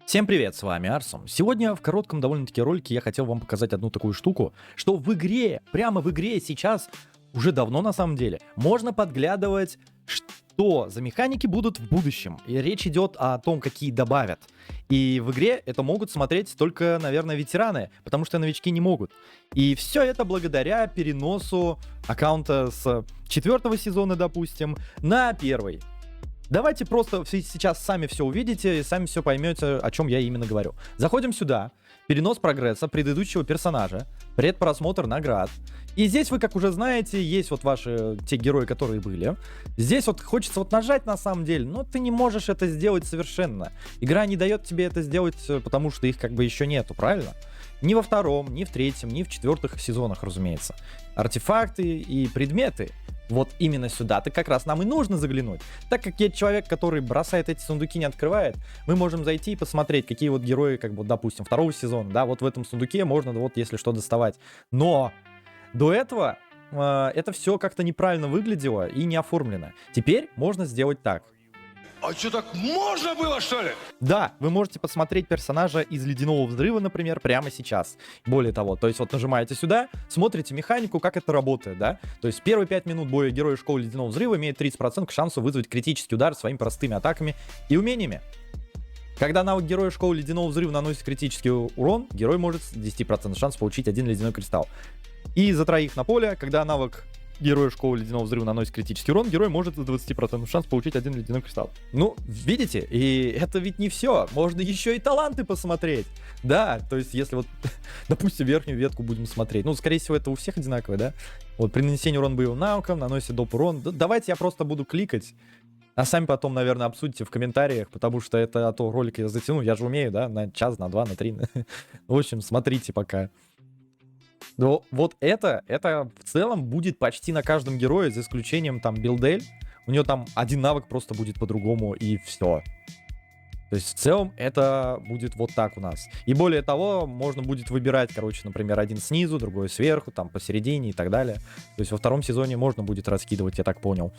Всем привет, с вами Арсом. Сегодня в коротком довольно-таки ролике я хотел вам показать одну такую штуку, что в игре, прямо в игре сейчас, уже давно на самом деле, можно подглядывать, что за механики будут в будущем. И речь идет о том, какие добавят. И в игре это могут смотреть только, наверное, ветераны, потому что новички не могут. И все это благодаря переносу аккаунта с 4-го сезона, допустим, на 1-й. Давайте просто сейчас сами все увидите и сами все поймете, о чем я именно говорю. Заходим сюда, перенос прогресса предыдущего персонажа, предпросмотр наград. И здесь вы, как уже знаете, есть вот ваши те герои, которые были. Здесь вот хочется вот нажать на самом деле, но ты не можешь это сделать совершенно. Игра не дает тебе это сделать, потому что их как бы еще нету, правильно? Ни во 2-м, ни в 3-м, ни в 4-х сезонах, разумеется. Артефакты и предметы. Вот именно сюда-то как раз нам и нужно заглянуть. Так как я человек, который бросает эти сундуки, не открывает, мы можем зайти и посмотреть, какие вот герои, как бы, допустим, 2-го сезона, да, вот в этом сундуке можно вот если что доставать. Но до этого это все как-то неправильно выглядело и не оформлено. Теперь можно сделать так. А что, так можно было, что ли? Да, вы можете посмотреть персонажа из Ледяного Взрыва, например, прямо сейчас. Более того, то есть вот нажимаете сюда, смотрите механику, как это работает, да? То есть первые 5 минут боя героя Школы Ледяного Взрыва имеет 30% шансов вызвать критический удар своими простыми атаками и умениями. Когда навык героя Школы Ледяного Взрыва наносит критический урон, герой может с 10% шанс получить 1 ледяной кристалл. И за троих на поле, когда навык герою Школы Ледяного Взрыва наносит критический урон, герой может с 20% шанс получить 1 ледяной кристалл. Ну, видите, и это ведь не все. Можно еще и таланты посмотреть. Да, то есть если вот, допустим, верхнюю ветку будем смотреть. Ну, скорее всего, это у всех одинаковое, да? Вот при нанесении урона боевым навыкам наносит доп. Урон. Да, давайте я просто буду кликать. А сами потом, наверное, обсудите в комментариях, потому что это а то ролик я затяну. Я же умею, да, на час, на 2, на 3. В общем, смотрите пока. Но вот это в целом будет почти на каждом герое, за исключением там Билдель. У нее там один навык просто будет по-другому, и все. То есть в целом это будет вот так у нас. И более того, можно будет выбирать, короче, например, один снизу, другой сверху, там посередине и так далее. То есть во 2-м сезоне можно будет раскидывать, я так понял.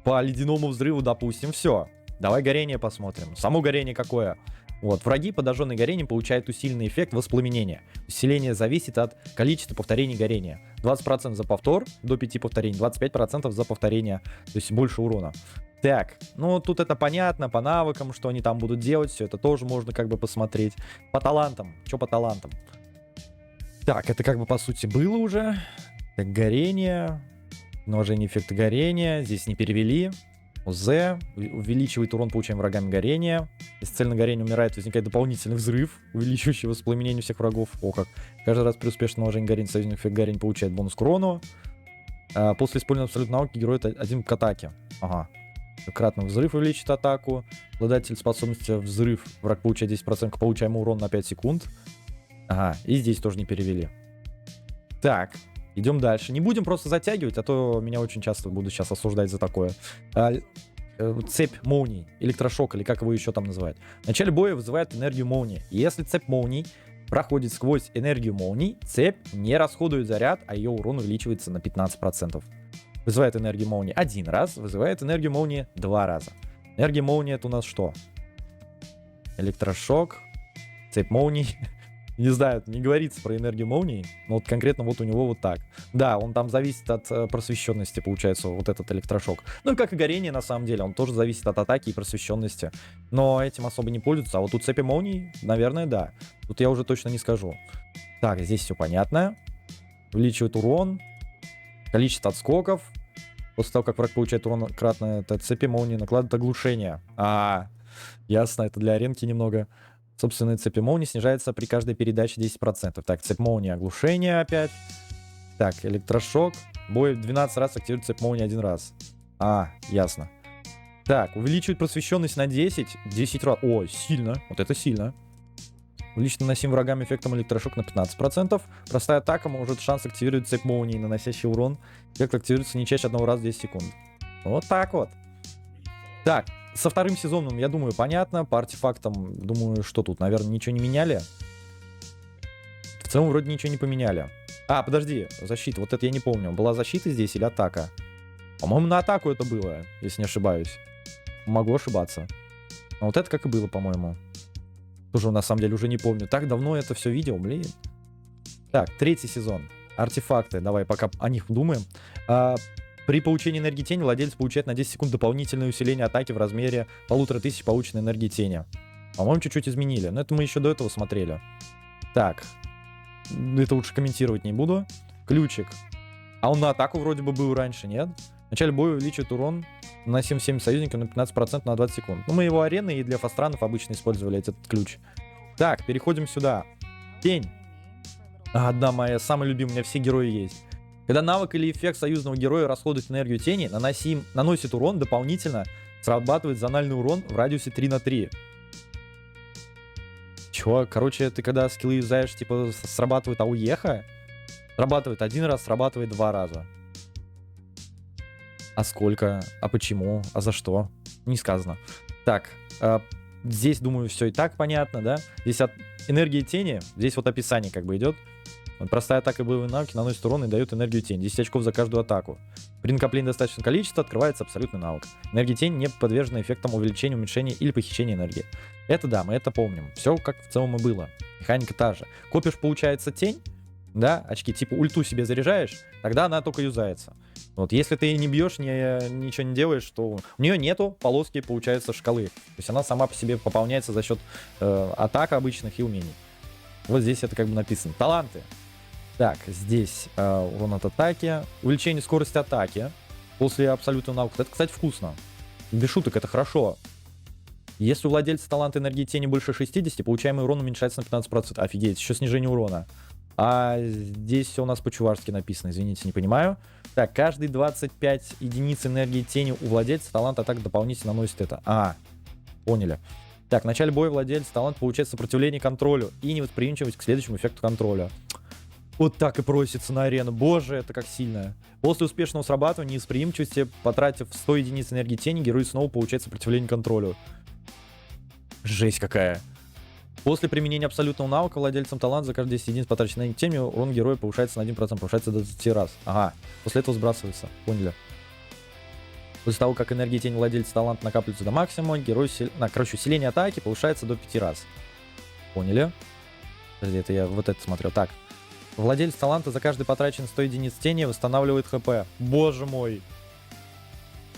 По Ледяному Взрыву, допустим, все. Давай горение посмотрим. Само горение какое? Вот, враги, подожженные горением, получают усиленный эффект воспламенения. Усиление зависит от количества повторений горения. 20% за повтор, до 5 повторений, 25% за повторение, то есть больше урона. Так, ну тут это понятно, по навыкам, что они там будут делать, все это тоже можно как бы посмотреть. По талантам, что по талантам? Так, это как бы по сути было уже. Так, горение, множение эффекта горения, здесь не перевели. ОЗ увеличивает урон, получаем врагами горения. Если цель на горение умирает, возникает дополнительный взрыв, увеличивающий воспламенение всех врагов. О как. Каждый раз при успешном наложении горения союзник эффект горения получает бонус к урону. После использования абсолютной навыки герой один к атаке. Ага. Кратный взрыв увеличит атаку. Обладатель способности взрыв. Враг получает 10% к получаемому урону на 5 секунд. Ага. И здесь тоже не перевели. Так. Идем дальше. Не будем просто затягивать, а то меня очень часто будут сейчас осуждать за такое. Цепь молний, электрошок, или как его еще там называют. В начале боя вызывает энергию молнии. Если цепь молний проходит сквозь энергию молний, цепь не расходует заряд, а ее урон увеличивается на 15%. Вызывает энергию молнии 1 раз, вызывает энергию молнии 2 раза. Энергия молнии это у нас что? Электрошок, цепь молний. Не знаю, не говорится про энергию молнии, но вот конкретно вот у него вот так. Да, он там зависит от просвещенности, получается, вот этот электрошок. Ну и как и горение, на самом деле, он тоже зависит от атаки и просвещенности. Но этим особо не пользуются. А вот у цепи молний, наверное, да. Тут я уже точно не скажу. Так, здесь все понятно. Увеличивает урон. Количество отскоков. После того, как враг получает урон кратно, это цепи молнии накладывает оглушение. Ясно, это для аренки немного. Собственные цепи молнии снижается при каждой передаче 10%. Так, цепь молнии оглушение опять. Так, электрошок. Бой 12 раз активирует цепь молнии 1 раз. Ясно. Так, увеличивает просвещенность на 10. 10 раз. Ой, сильно. Вот это сильно. Увеличит наносим врагам эффектом электрошок на 15%. Простая атака может шанс активировать цепь молнии, наносящий урон. Эффект активируется не чаще 1 раза в 10 секунд. Вот так вот. Так. Со 2-м сезоном, я думаю, понятно. По артефактам, думаю, что тут, наверное, ничего не меняли. В целом, вроде ничего не поменяли. Подожди, защита. Вот это я не помню. Была защита здесь или атака? По-моему, на атаку это было, если не ошибаюсь. Могу ошибаться. А вот это как и было, по-моему. Тоже на самом деле уже не помню. Так давно это все видел, блин. Так, 3-й сезон. Артефакты. Давай пока о них думаем. При получении энергии тени владелец получает на 10 секунд дополнительное усиление атаки в размере 1500 полученной энергии тени. По-моему, чуть-чуть изменили. Но это мы еще до этого смотрели. Так. Это лучше комментировать не буду. Ключик. А он на атаку вроде бы был раньше, нет? В начале боя увеличивает урон, наносим 7 союзникам на 15% на 20 секунд. Ну, мы его арены и для фастранов обычно использовали этот ключ. Так, переходим сюда. Тень. Одна моя, самая любимая, у меня все герои есть. Когда навык или эффект союзного героя расходует энергию тени, наносит урон дополнительно, срабатывает зональный урон в радиусе 3/3. Чё? Короче, ты когда скиллы юзаешь, типа, срабатывает ауеха? Срабатывает 1 раз, срабатывает 2 раза. А сколько? А почему? А за что? Не сказано. Так, здесь, думаю, все и так понятно, да? Здесь от энергии тени, здесь вот описание как бы идет. Вот простая атака и боевые навыки наносит урон и дает энергию тени. 10 очков за каждую атаку. При накоплении достаточного количества открывается абсолютный навык. Энергия тени не подвержена эффектам увеличения, уменьшения или похищения энергии. Это да, мы это помним. Все как в целом и было. Механика та же. Копишь, получается, тень, да, очки, типа ульту себе заряжаешь, тогда она только юзается. Вот, если ты не бьешь, ничего не делаешь, то у нее нету полоски, получается, шкалы. То есть она сама по себе пополняется за счет атак обычных и умений. Вот здесь это как бы написано. Таланты. Так, здесь урон от атаки. Увеличение скорости атаки после абсолютного навыка. Это, кстати, вкусно. Без шуток, это хорошо. Если у владельца таланта энергии тени больше 60, получаемый урон уменьшается на 15%. Офигеть, еще снижение урона. А здесь все у нас по-чувашски написано, извините, не понимаю. Так, каждые 25 единиц энергии тени у владельца таланта атака дополнительно наносит это. Поняли. Так, в начале боя владелец таланта получает сопротивление контролю и невосприимчивость к следующему эффекту контроля. Вот так и просится на арену. Боже, это как сильно. После успешного срабатывания невосприимчивости, потратив 100 единиц энергии тени, герой снова получает сопротивление контролю. Жесть какая. После применения абсолютного навыка владельцам таланта за каждые 10 единиц потраченной энергии тени урон героя повышается на 1%, повышается до 20 раз. Ага, после этого сбрасывается. Поняли. После того, как энергия тени владельца таланта накапливается до максимума, герой усиление атаки повышается до 5 раз. Поняли? Подожди, это я вот это смотрел. Так. Владелец таланта за каждый потраченный 100 единиц тени восстанавливает хп. Боже мой.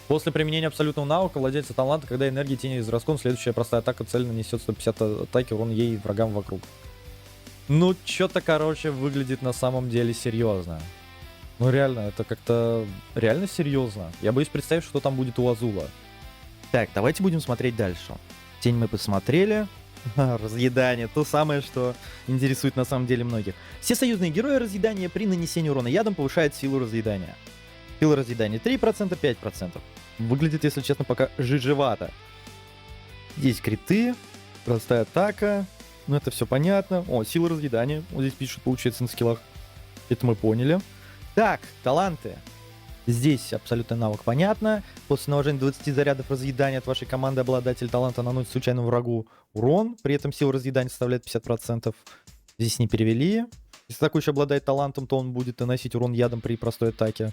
После применения абсолютного навыка владельца таланта, когда энергия тени израсходована, следующая простая атака цель нанесет 150 атаки урон ей и врагам вокруг. Ну, что-то, короче, выглядит на самом деле серьезно. Ну, реально, это как-то реально серьезно. Я боюсь представить, что там будет у Азула. Так, давайте будем смотреть дальше. Тень мы посмотрели. Разъедание. То самое, что интересует на самом деле многих. Все союзные герои разъедания при нанесении урона ядом повышают силу разъедания. Сила разъедания 3%, 5%. Выглядит, если честно, пока жижевато. Здесь криты, простая атака. Ну, это все понятно. О, сила разъедания. Вот здесь пишут, получается, на скиллах. Это мы поняли. Так, таланты. Здесь абсолютный навык понятно. После наложения 20 зарядов разъедания от вашей команды обладатель таланта наносит случайному врагу урон. При этом сила разъедания составляет 50%. Здесь не перевели. Если такой еще обладает талантом, то он будет наносить урон ядом при простой атаке.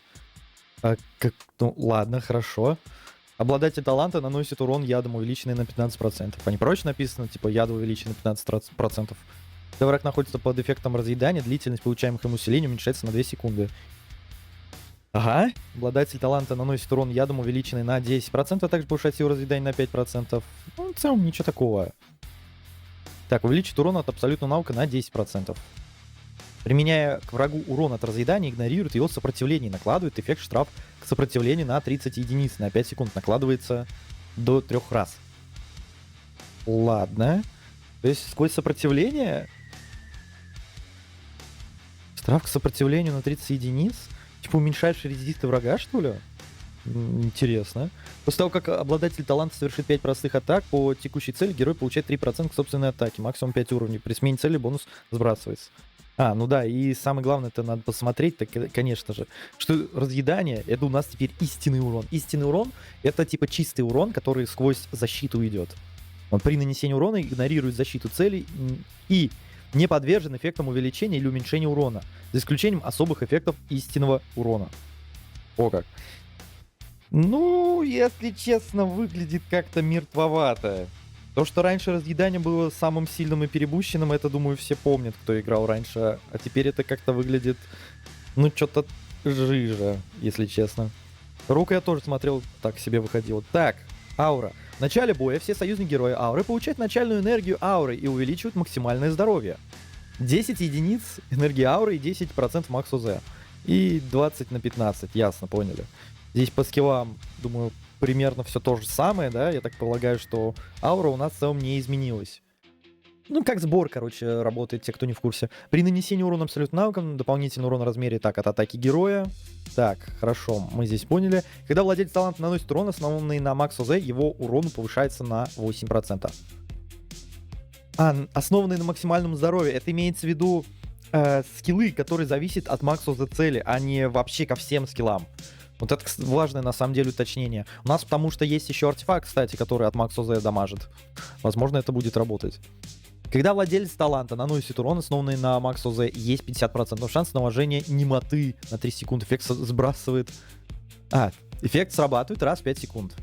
Ну, ладно, хорошо. Обладатель таланта наносит урон ядом, увеличенный на 15%. А не проще написано, типа, яд увеличен на 15%. Когда враг находится под эффектом разъедания, длительность получаемых им усилений уменьшается на 2 секунды. Ага. Обладатель таланта наносит урон ядом, увеличенный на 10%, а также повышает силу разъедания на 5%. Ну, в целом, ничего такого. Так, увеличит урон от абсолютного навыка на 10%. Применяя к врагу урон от разъедания, игнорирует его сопротивление и накладывает эффект штраф к сопротивлению на 30 единиц. На 5 секунд накладывается до 3 раз. Ладно. То есть сквозь сопротивление... Штраф к сопротивлению на 30 единиц? Типа уменьшаешь резисты врага, что ли? Интересно. После того, как обладатель таланта совершит 5 простых атак по текущей цели, герой получает 3% к собственной атаке. Максимум 5 уровней. При смене цели бонус сбрасывается. Ну да, и самое главное, это надо посмотреть, так, конечно же, что разъедание — это у нас теперь истинный урон. Истинный урон — это типа чистый урон, который сквозь защиту идет. Он при нанесении урона игнорирует защиту целей и не подвержен эффектам увеличения или уменьшения урона, за исключением особых эффектов истинного урона. О как. Ну, если честно, выглядит как-то мертвовато. То, что раньше разъедание было самым сильным и перебущенным, это, думаю, все помнят, кто играл раньше. А теперь это как-то выглядит, ну, что-то жиже, если честно. Рука я тоже смотрел, так себе выходил. Так, аура. В начале боя все союзники героя ауры получают начальную энергию ауры и увеличивают максимальное здоровье. 10 единиц энергии ауры и 10% макс УЗ. И 20 на 15, ясно, поняли. Здесь по скиллам, думаю, примерно все то же самое, да? Я так полагаю, что аура у нас в целом не изменилась. Ну, как сбор, короче, работает, те, кто не в курсе. При нанесении урона абсолютным навыком, дополнительный урон в размере так от атаки героя. Так, хорошо, мы здесь поняли. Когда владелец таланта наносит урон, основанный на макс ОЗ, его урон повышается на 8%. Основанный на максимальном здоровье. Это имеется в виду скиллы, которые зависят от макс ОЗ цели, а не вообще ко всем скиллам. Вот это важное, на самом деле, уточнение. У нас потому что есть еще артефакт, кстати, который от макс ОЗ дамажит. Возможно, это будет работать. Когда владелец таланта наносит урон, основанный на макс ОЗ, есть 50% шанс наложения немоты на 3 секунды. Эффект сбрасывает... эффект срабатывает раз в 5 секунд.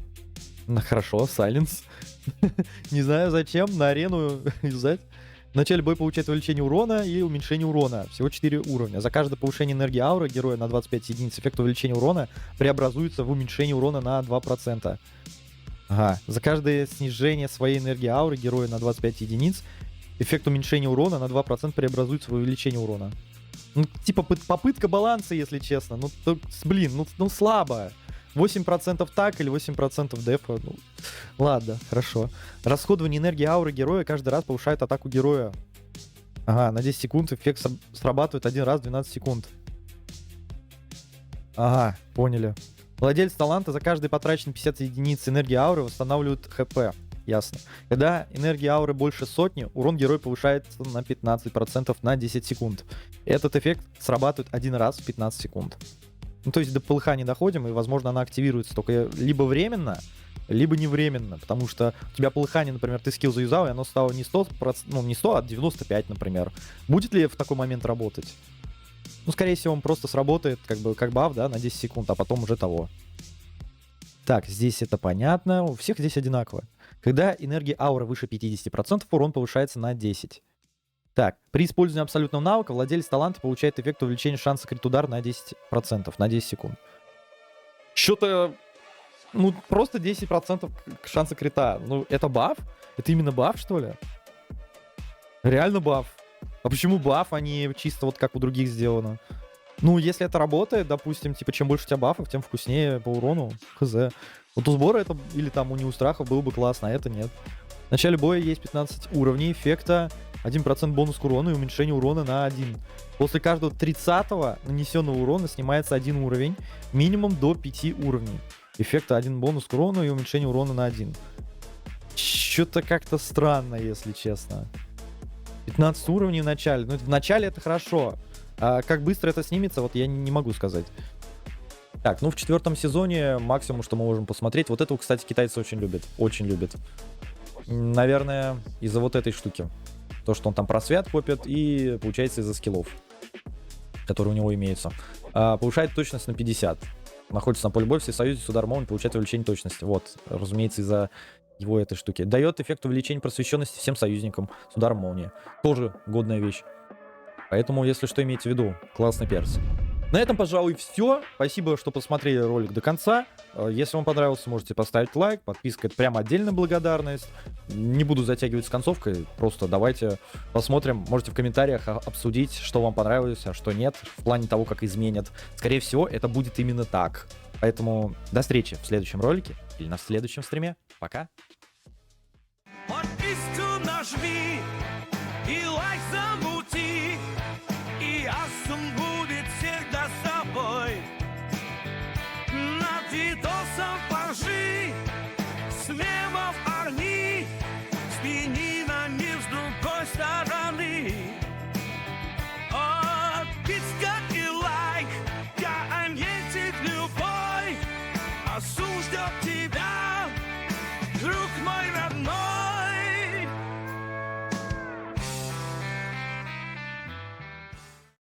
Ну, хорошо, сайленс. Не знаю зачем, на арену юзать. В начале боя получает увеличение урона и уменьшение урона. Всего 4 уровня. За каждое повышение энергии ауры героя на 25 единиц эффект увеличения урона преобразуется в уменьшение урона на 2%. Ага. За каждое снижение своей энергии ауры героя на 25 единиц эффект уменьшения урона на 2% преобразуется в увеличение урона. Ну, типа попытка баланса, если честно. Ну, блин, ну слабо. 8% так или 8% дефа. Ну, ладно, хорошо. Расходование энергии ауры героя каждый раз повышает атаку героя. Ага, на 10 секунд эффект срабатывает один раз в 12 секунд. Ага, поняли. Владелец таланта за каждый потраченный 50 единиц энергии ауры восстанавливает ХП. Ясно. Когда энергия ауры больше сотни, урон героя повышается на 15% на 10 секунд. Этот эффект срабатывает один раз в 15 секунд. Ну, то есть до ПЛХ не доходим, и, возможно, она активируется только либо временно, либо не временно. Потому что у тебя ПЛХ, например, ты скилл заюзал, и оно стало не 100%, ну, не 100, а 95, например. Будет ли в такой момент работать? Ну, скорее всего, он просто сработает как баф, да, на 10 секунд, а потом уже того. Так, здесь это понятно. У всех здесь одинаково. Когда энергия ауры выше 50%, урон повышается на 10%. Так, при использовании абсолютного навыка владелец таланта получает эффект увеличения шанса крит удар на 10%, на 10 секунд. Что-то... Ну, просто 10% шанса крита. Ну, это баф? Это именно баф, что ли? Реально баф. А почему баф, а не чисто вот как у других сделано? Ну, если это работает, допустим, типа, чем больше у тебя бафов, тем вкуснее по урону. Хз. Вот у сбора это, или там у неустрахов было бы классно, а это нет. В начале боя есть 15 уровней эффекта, 1% бонус к урону и уменьшение урона на 1. После каждого 30-го нанесенного урона снимается 1 уровень, минимум до 5 уровней. Эффекта 1 бонус к урону и уменьшение урона на 1. Что-то как-то странно, если честно. 15 уровней в начале. Ну, в начале это хорошо. А как быстро это снимется, вот я не могу сказать. Так, ну в 4-м сезоне максимум, что мы можем посмотреть. Вот этого, кстати, китайцы очень любят. Очень любят. Наверное, из-за вот этой штуки. То, что он там просвет копит, и получается из-за скиллов, которые у него имеются. Повышает точность на 50. Находится на поле боя, все союзники с ударом молнии получают увеличение точности. Вот, разумеется, из-за его этой штуки. Дает эффект увеличения просвещенности всем союзникам с ударом молнии. Тоже годная вещь. Поэтому, если что, имейте в виду, классный перс. На этом, пожалуй, все. Спасибо, что посмотрели ролик до конца. Если вам понравился, можете поставить лайк. Подписка — это прям отдельная благодарность. Не буду затягивать с концовкой. Просто давайте посмотрим. Можете в комментариях обсудить, что вам понравилось, а что нет. В плане того, как изменят. Скорее всего, это будет именно так. Поэтому до встречи в следующем ролике или на следующем стриме. Пока. Подписку нажми и лайк замути, и я сам буду